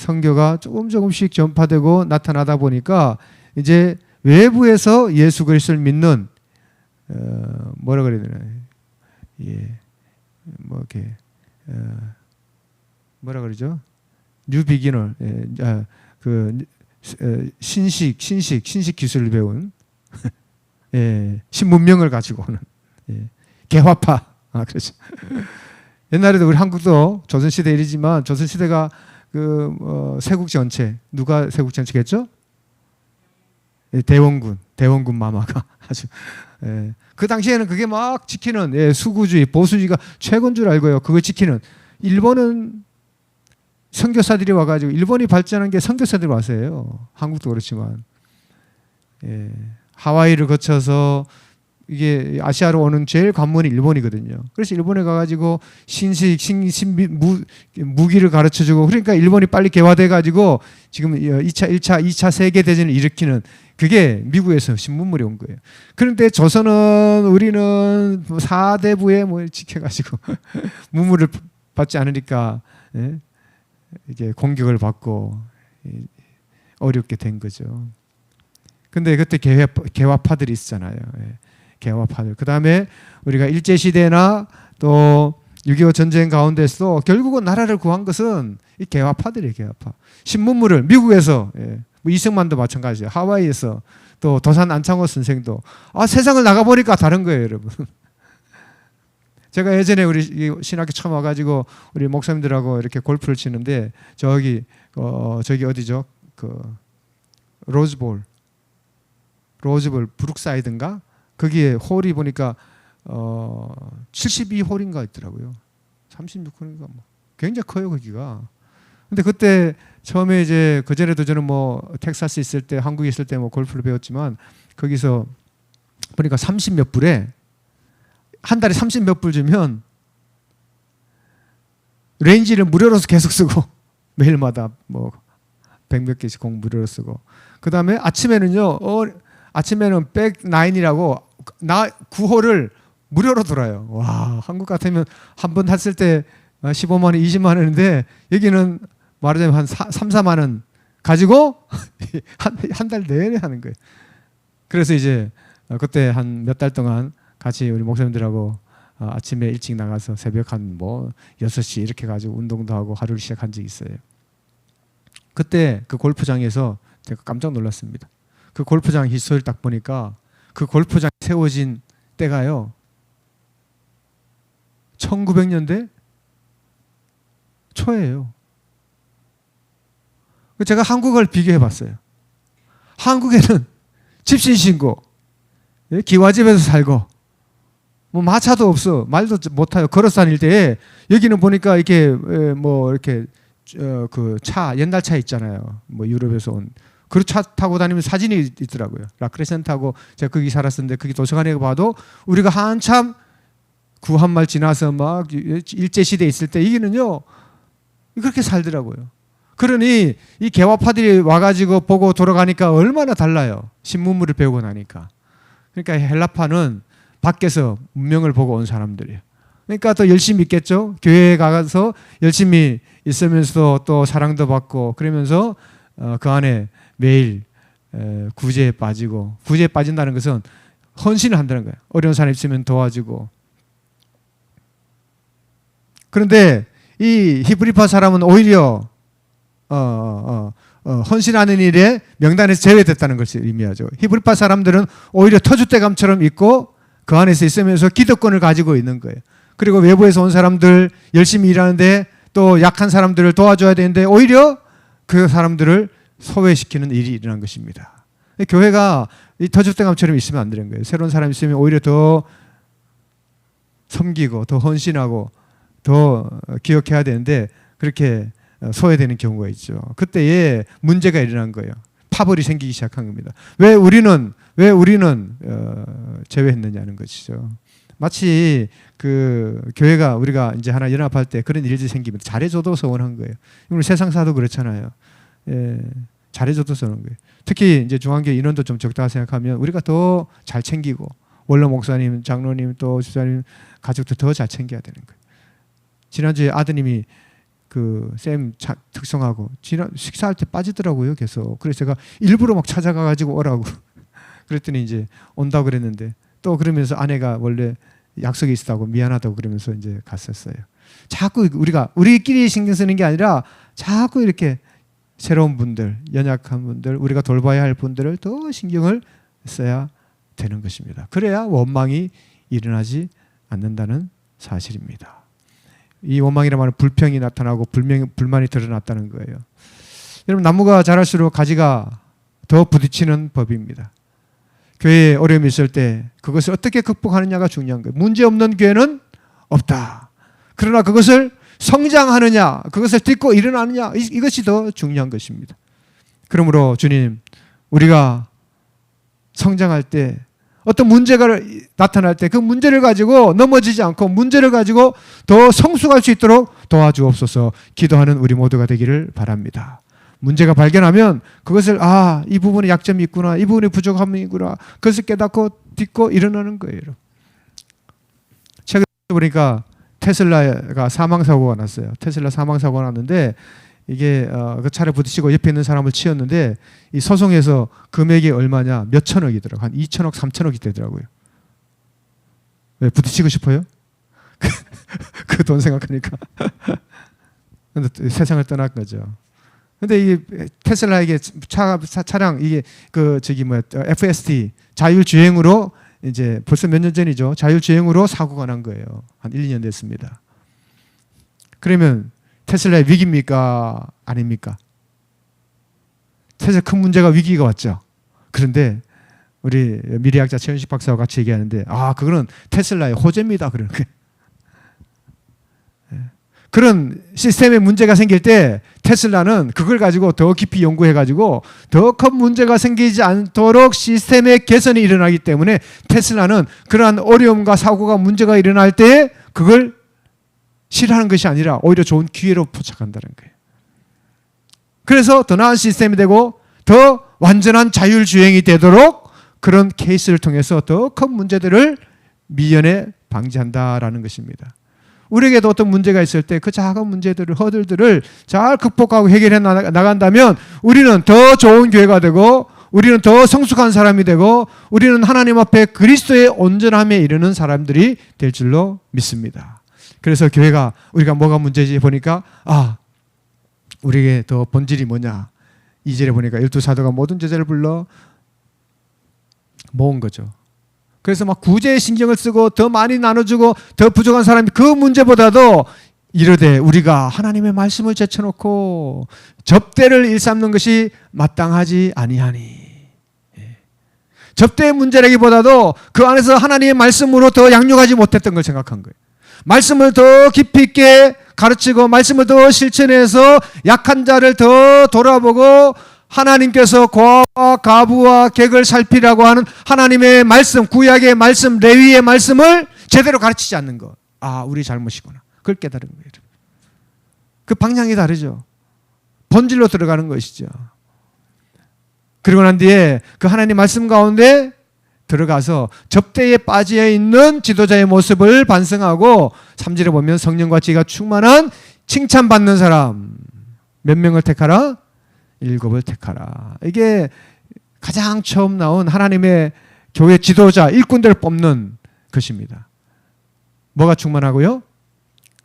선교가 조금씩 전파되고 나타나다 보니까 이제 외부에서 예수 그리스도를 믿는 뭐라 그래야 되나, 예, 뭐 이렇게 뭐라 그러죠? 뉴 비기너, 신식 기술을 배운 예, 신문명을 가지고 오는 개화파. 그렇죠. 옛날에도 우리 한국도 조선시대 일이지만 조선시대가 세국전체, 누가 세국전체겠죠? 대원군 마마가 아주 그 당시에는 그게 막 지키는 수구주의, 보수주의가 최고인 줄 알고요. 그걸 지키는 일본은 선교사들이 와가지고 일본이 발전한 게 선교사들이 와서예요. 한국도 그렇지만 하와이를 거쳐서 이게 아시아로 오는 제일 관문이 일본이거든요. 그래서 일본에 가가지고 무기를 가르쳐주고, 그러니까 일본이 빨리 개화돼가지고 지금 2차 세계대전을 일으키는, 그게 미국에서 신문물이 온 거예요. 그런데 조선은, 우리는 4대부에 뭐 지켜가지고 문물을 받지 않으니까 이게 공격을 받고 어렵게 된 거죠. 근데 그때 개화파들이 있었잖아요. 개화파들. 그 다음에 우리가 일제시대나 또 6.25 전쟁 가운데서도 결국은 나라를 구한 것은 이 개화파들이에요. 개화파. 신문물을 미국에서, 뭐 이승만도 마찬가지예요. 하와이에서, 또 도산 안창호 선생도 세상을 나가보니까 다른 거예요, 여러분. 제가 예전에 우리 신학교 처음 와가지고 우리 목사님들하고 이렇게 골프를 치는데 저기 어디죠? 로즈볼 브룩사이드인가? 거기에 홀이 보니까 72홀인가 있더라고요. 36홀인가 뭐. 굉장히 커요, 거기가. 근데 그때 처음에 이제 그전에도 저는 뭐 텍사스 있을 때, 한국에 있을 때 뭐 골프를 배웠지만 거기서 보니까 30몇 불에 한 달에 30몇 불 주면 레인지를 무료로 계속 쓰고 매일마다 뭐 100몇 개씩 공 무료로 쓰고, 그 다음에 아침에는요, 아침에는 백9이라고 9홀을 무료로 돌아요. 와, 한국 같으면 한 번 했을 때 15만 원, 20만 원인데 여기는 말하자면 한 3, 4만 원 가지고 한 달 내내 하는 거예요. 그래서 이제 그때 한 몇 달 동안 같이 우리 목사님들하고 아침에 일찍 나가서 새벽 한 뭐 6시 이렇게 가지고 운동도 하고 하루를 시작한 적이 있어요. 그때 그 골프장에서 제가 깜짝 놀랐습니다. 그 골프장 히스토리를 딱 보니까 그 골프장이 세워진 때가요, 1900년대 초예요. 제가 한국을 비교해 봤어요. 한국에는 집신신고, 기와집에서 살고, 뭐 마차도 없어, 말도 못 타요, 걸어서 다닐 때. 여기는 보니까 이렇게 뭐 이렇게 그 차, 옛날 차 있잖아요. 뭐 유럽에서 온 그 차 타고 다니면 사진이 있더라고요. 라크레센트하고 제가 거기 살았었는데, 거기 도서관에 봐도 우리가 한참 구한말 지나서 막 일제시대에 있을 때 여기는요 그렇게 살더라고요. 그러니 이 개화파들이 와가지고 보고 돌아가니까 얼마나 달라요. 신문물을 배우고 나니까. 그러니까 헬라파는 밖에서 문명을 보고 온 사람들이에요. 그러니까 더 열심히 있겠죠. 교회에 가서 열심히 있으면서도 또 사랑도 받고 그러면서 그 안에 매일 구제에 빠지고, 구제에 빠진다는 것은 헌신을 한다는 거예요. 어려운 사람 있으면 도와주고. 그런데 이 히브리파 사람은 오히려 헌신하는 일에 명단에서 제외됐다는 것을 의미하죠. 히브리파 사람들은 오히려 터줏대감처럼 있고 그 안에서 있으면서 기득권을 가지고 있는 거예요. 그리고 외부에서 온 사람들 열심히 일하는데 또 약한 사람들을 도와줘야 되는데 오히려 그 사람들을 소외시키는 일이 일어난 것입니다. 교회가 이 터줏대감처럼 있으면 안 되는 거예요. 새로운 사람이 있으면 오히려 더 섬기고 더 헌신하고 더 기억해야 되는데 그렇게 소외되는 경우가 있죠. 그때에 문제가 일어난 거예요. 파벌이 생기기 시작한 겁니다. 왜 우리는 제외했느냐는 것이죠. 마치 그 교회가 우리가 이제 하나 연합할 때 그런 일들이 생기면 잘해줘도 서운한 거예요. 우리 세상사도 그렇잖아요. 잘해줘도 서운한 거예요. 특히 이제 중앙교회 인원도 좀 적다고 생각하면 우리가 더 잘 챙기고 원로 목사님, 장로님 또 집사님 가족도 더 잘 챙겨야 되는 거예요. 지난주에 아드님이 쌤 특성하고 식사할 때 빠지더라고요. 계속. 그래서 제가 일부러 막 찾아가가지고 오라고 그랬더니 이제 온다고 그랬는데 또 그러면서 아내가 원래 약속이 있었다고 미안하다고 그러면서 이제 갔었어요. 자꾸 우리끼리 신경 쓰는 게 아니라 자꾸 이렇게 새로운 분들, 연약한 분들, 우리가 돌봐야 할 분들을 더 신경을 써야 되는 것입니다. 그래야 원망이 일어나지 않는다는 사실입니다. 이 원망이란 말은 불평이 나타나고 불만이 드러났다는 거예요. 여러분, 나무가 자랄수록 가지가 더 부딪히는 법입니다. 교회에 어려움이 있을 때 그것을 어떻게 극복하느냐가 중요한 거예요. 문제 없는 교회는 없다. 그러나 그것을 성장하느냐, 그것을 딛고 일어나느냐, 이것이 더 중요한 것입니다. 그러므로 주님, 우리가 성장할 때 어떤 문제가 나타날 때 그 문제를 가지고 넘어지지 않고 문제를 가지고 더 성숙할 수 있도록 도와주옵소서. 기도하는 우리 모두가 되기를 바랍니다. 문제가 발견하면 그것을 이 부분에 약점이 있구나, 이 부분에 부족함이 있구나, 그것을 깨닫고 딛고 일어나는 거예요. 최근에 보니까 테슬라가 사망사고가 났어요. 테슬라 사망사고가 났는데 이게 그 차를 부딪히고 옆에 있는 사람을 치었는데 이 소송에서 금액이 얼마냐? 몇 천억이더라고요. 한 2천억, 3천억이 되더라고요. 왜 부딪히고 싶어요? 그 돈 생각하니까. 근데 세상을 떠날 거죠. 근데 이 테슬라에게 차량 이게 FSD 자율주행으로 이제 벌써 몇 년 전이죠. 자율주행으로 사고가 난 거예요. 한 1, 2년 됐습니다. 그러면 테슬라의 위기입니까? 아닙니까? 테슬라 큰 문제가 위기가 왔죠. 그런데 우리 미래학자 최현식 박사와 같이 얘기하는데 그거는 테슬라의 호재입니다. 그러는 거예요. 그런 시스템에 문제가 생길 때 테슬라는 그걸 가지고 더 깊이 연구해가지고 더 큰 문제가 생기지 않도록 시스템의 개선이 일어나기 때문에 테슬라는 그러한 어려움과 사고가 문제가 일어날 때 그걸 싫어하는 것이 아니라 오히려 좋은 기회로 포착한다는 거예요. 그래서 더 나은 시스템이 되고 더 완전한 자율주행이 되도록 그런 케이스를 통해서 더 큰 문제들을 미연에 방지한다라는 것입니다. 우리에게도 어떤 문제가 있을 때 그 작은 문제들을, 허들들을 잘 극복하고 해결해 나간다면 우리는 더 좋은 교회가 되고 우리는 더 성숙한 사람이 되고 우리는 하나님 앞에 그리스도의 온전함에 이르는 사람들이 될 줄로 믿습니다. 그래서 교회가 우리가 뭐가 문제지 보니까 우리에게 더 본질이 뭐냐. 2절에 보니까 12사도가 모든 제자를 불러 모은 거죠. 그래서 막 구제에 신경을 쓰고 더 많이 나눠주고 더 부족한 사람이 그 문제보다도 이르되 우리가 하나님의 말씀을 제쳐놓고 접대를 일삼는 것이 마땅하지 아니하니. 접대의 문제라기보다도 그 안에서 하나님의 말씀으로 더 양육하지 못했던 걸 생각한 거예요. 말씀을 더 깊이 있게 가르치고 말씀을 더 실천해서 약한 자를 더 돌아보고 하나님께서 고아와 가부와 객을 살피라고 하는 하나님의 말씀, 구약의 말씀, 레위의 말씀을 제대로 가르치지 않는 것. 우리 잘못이구나. 그걸 깨달은 거예요. 그 방향이 다르죠. 본질로 들어가는 것이죠. 그리고 난 뒤에 그 하나님 말씀 가운데 들어가서 접대에 빠져 있는 지도자의 모습을 반성하고 3절에 보면 성령과 지혜가 충만한 칭찬받는 사람 몇 명을 택하라? 7을 택하라. 이게 가장 처음 나온 하나님의 교회 지도자 일꾼들을 뽑는 것입니다. 뭐가 충만하고요?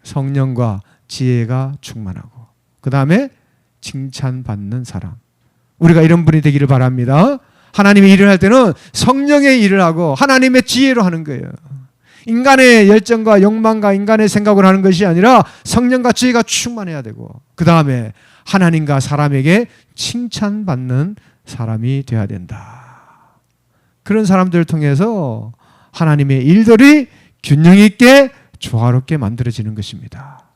성령과 지혜가 충만하고 그 다음에 칭찬받는 사람. 우리가 이런 분이 되기를 바랍니다. 하나님의 일을 할 때는 성령의 일을 하고 하나님의 지혜로 하는 거예요. 인간의 열정과 욕망과 인간의 생각을 하는 것이 아니라 성령과 지혜가 충만해야 되고 그 다음에 하나님과 사람에게 칭찬받는 사람이 되어야 된다. 그런 사람들을 통해서 하나님의 일들이 균형 있게 조화롭게 만들어지는 것입니다.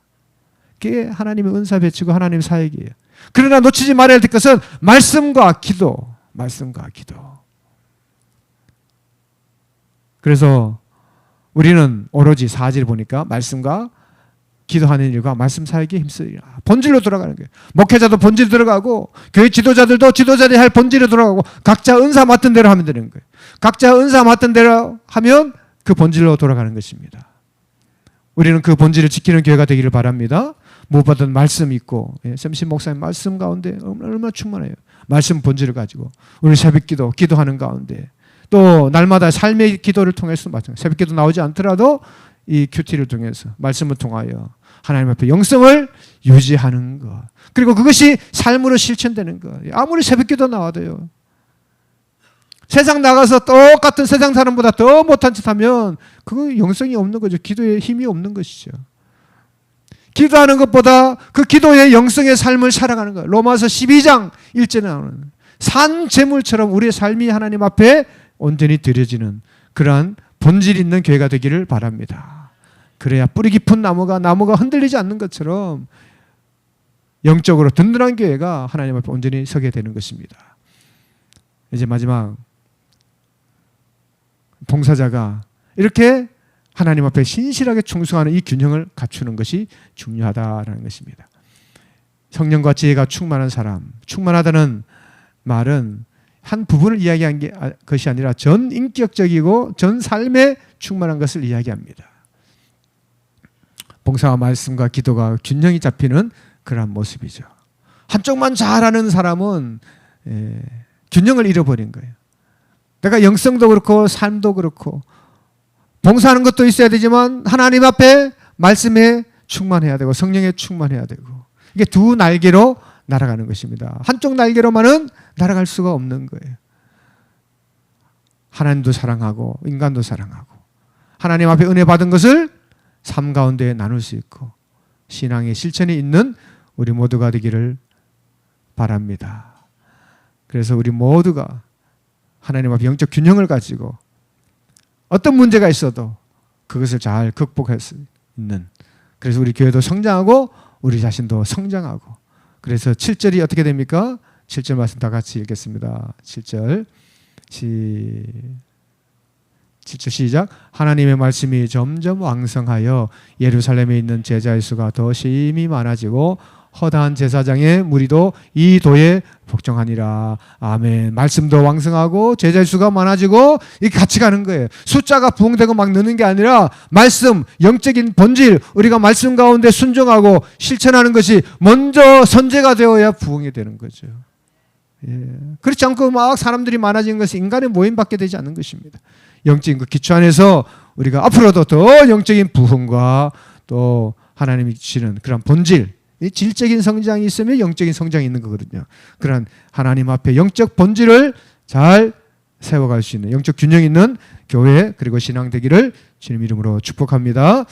그게 하나님의 은사 배치고 하나님의 사역이에요. 그러나 놓치지 말아야 될 것은 말씀과 기도. 말씀과 기도. 그래서 우리는 오로지 4절 보니까 말씀과 기도하는 일과 말씀 사역에 힘쓰리라. 본질로 돌아가는 거예요. 목회자도 본질 들어가고 교회 지도자들도 지도자들이 할 본질로 돌아가고 각자 은사 맡은 대로 하면 되는 거예요. 각자 은사 맡은 대로 하면 그 본질로 돌아가는 것입니다. 우리는 그 본질을 지키는 교회가 되기를 바랍니다. 무엇보다도 말씀 있고, 샘신 목사님 말씀 가운데 얼마나 충만해요. 말씀 본질을 가지고 우리 새벽기도 기도하는 가운데 또 날마다 삶의 기도를 통해서 마찬가지. 새벽기도 나오지 않더라도 이 큐티를 통해서 말씀을 통하여 하나님 앞에 영성을 유지하는 것. 그리고 그것이 삶으로 실천되는 것. 아무리 새벽기도 나와도요. 세상 나가서 똑같은 세상 사람보다 더 못한 짓 하면 그건 영성이 없는 거죠. 기도에 힘이 없는 것이죠. 기도하는 것보다 그 기도의 영성의 삶을 살아가는 것. 로마서 12장 1절에 나오는 산 제물처럼 우리의 삶이 하나님 앞에 온전히 드려지는 그러한 본질 있는 교회가 되기를 바랍니다. 그래야 뿌리 깊은 나무가 흔들리지 않는 것처럼 영적으로 든든한 교회가 하나님 앞에 온전히 서게 되는 것입니다. 이제 마지막 봉사자가 이렇게 하나님 앞에 신실하게 충성하는 이 균형을 갖추는 것이 중요하다라는 것입니다. 성령과 지혜가 충만한 사람, 충만하다는 말은 한 부분을 이야기한 것이 아니라 전 인격적이고 전 삶에 충만한 것을 이야기합니다. 봉사와 말씀과 기도가 균형이 잡히는 그런 모습이죠. 한쪽만 잘하는 사람은 균형을 잃어버린 거예요. 내가 영성도 그렇고 삶도 그렇고 봉사하는 것도 있어야 되지만 하나님 앞에 말씀에 충만해야 되고 성령에 충만해야 되고 이게 두 날개로 날아가는 것입니다. 한쪽 날개로만은 날아갈 수가 없는 거예요. 하나님도 사랑하고 인간도 사랑하고 하나님 앞에 은혜 받은 것을 삶 가운데 나눌 수 있고 신앙의 실천이 있는 우리 모두가 되기를 바랍니다. 그래서 우리 모두가 하나님 앞에 영적 균형을 가지고 어떤 문제가 있어도 그것을 잘 극복할 수 있는 그래서 우리 교회도 성장하고 우리 자신도 성장하고 그래서 7절이 어떻게 됩니까? 7절 말씀 다 같이 읽겠습니다. 7절 시작. 하나님의 말씀이 점점 왕성하여 예루살렘에 있는 제자의 수가 더 심히 많아지고 허다한 제사장의 무리도 이 도에 복종하니라. 아멘. 말씀도 왕성하고 제자의 수가 많아지고 이렇게 같이 가는 거예요. 숫자가 부흥되고 막 느는 게 아니라 말씀, 영적인 본질, 우리가 말씀 가운데 순종하고 실천하는 것이 먼저 선제가 되어야 부흥이 되는 거죠. 예. 그렇지 않고 막 사람들이 많아지는 것은 인간의 모임밖에 되지 않는 것입니다. 영적인 그 기초 안에서 우리가 앞으로도 더 영적인 부흥과 또 하나님이 주시는 그런 본질, 질적인 성장이 있으면 영적인 성장이 있는 거거든요. 그런 하나님 앞에 영적 본질을 잘 세워갈 수 있는 영적 균형 있는 교회 그리고 신앙 되기를 주님 이름으로 축복합니다.